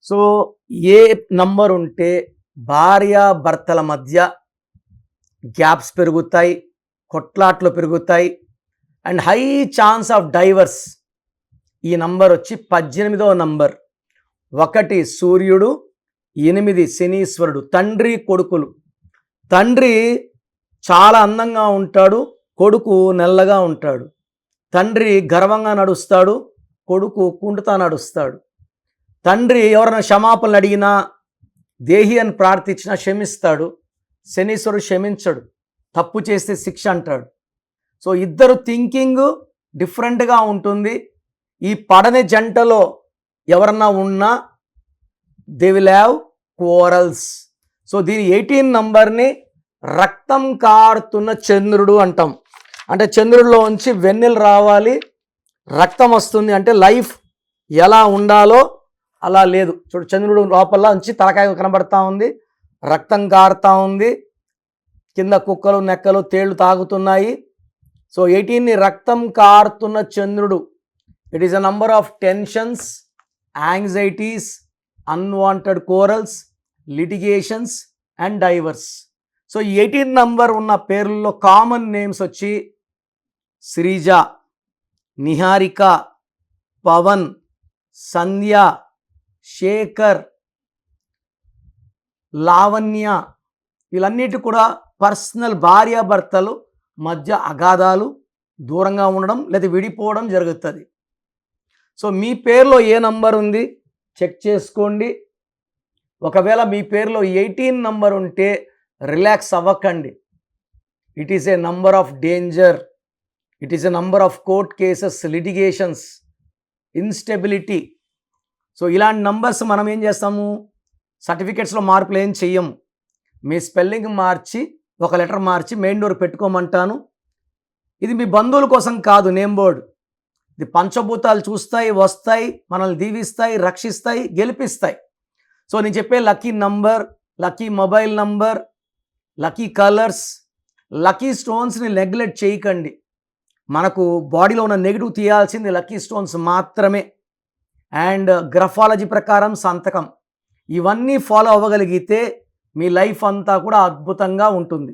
So ఏ number ఉంటే భార్యాభర్తల మధ్య గ్యాప్స్ పెరుగుతాయి, కొట్లాట్లు పెరుగుతాయి and high chance of divorce. ఈ నంబర్ వచ్చి 18వ నంబర్. 1 సూర్యుడు, 8 శనీశ్వరుడు. తండ్రి కొడుకులు. తండ్రి చాలా అందంగా ఉంటాడు, కొడుకు నల్లగా ఉంటాడు. తండ్రి గర్వంగా నడుస్తాడు, కొడుకు కుంటుతా నడుస్తాడు. తండ్రి ఎవరైనా క్షమాపణలు అడిగినా, దేహి అని ప్రార్థించినా క్షమిస్తాడు. శనీశ్వరుడు క్షమించడు, తప్పు చేస్తే శిక్ష అంటాడు. సో ఇద్దరు థింకింగ్ డిఫరెంట్గా ఉంటుంది. ఈ పడని జంటలో ఎవరన్నా ఉన్నా they will have quarrels. So దీని 18 నంబర్ని రక్తం కారుతున్న చంద్రుడు అంటాం. అంటే చంద్రుడిలో ఉంచి వెన్నెలు రావాలి, రక్తం వస్తుంది అంటే లైఫ్ ఎలా ఉండాలో అలా లేదు. చూడు, చంద్రుడు లోపల ఉంచి తలకాయ కనబడతా ఉంది, రక్తం కారుతా ఉంది, కింద కుక్కలు నెక్కలు తేళ్లు తాగుతున్నాయి. సో 18ని రక్తం కారుతున్న చంద్రుడు. It is a number of tensions, anxieties, unwanted corals, litigations and diverse. So 18 number ఉన్న పేర్లలో కామన్ నేమ్స్ వచ్చి శ్రీజ, నిహారిక, పవన్, సంధ్య, శేఖర్, లావణ్య. వీళ్ళన్నిటి కూడా పర్సనల్ భార్యాభర్తలు మధ్య అగాధాలు, దూరంగా ఉండడం లేదా విడిపోవడం జరుగుతుంది. సో మీ పేరులో ఏ నంబర్ ఉంది చెక్ చేసుకోండి. ఒకవేళ మీ పేరులో 18 నంబర్ ఉంటే రిలాక్స్ అవ్వకండి. It is a number of danger. It is a number of court cases, litigations, instability. So ఇలాంటి నంబర్స్ మనం ఏం చేస్తాము, సర్టిఫికెట్స్లో మార్పులు ఏం చెయ్యము. మీ స్పెల్లింగ్ మార్చి ఒక లెటర్ మార్చి మెయిన్ డోర్ పెట్టుకోమంటాను. ఇది మీ బంధువుల కోసం కాదు నేమ్ బోర్డ్. ఇది పంచభూతాలు చూస్తాయి, వస్తాయి, మనల్ని దీవిస్తాయి, రక్షిస్తాయి, గెలిపిస్తాయి. సో నేను చెప్పే lucky number, lucky mobile number, lucky colours, lucky స్టోన్స్ని నెగ్లెక్ట్ చేయకండి. మనకు బాడీలో ఉన్న నెగిటివ్ తీయాల్సింది లక్కీ స్టోన్స్ మాత్రమే. అండ్ గ్రఫాలజీ ప్రకారం సంతకం, ఇవన్నీ ఫాలో అవ్వగలిగితే మీ లైఫ్ అంతా కూడా అద్భుతంగా ఉంటుంది.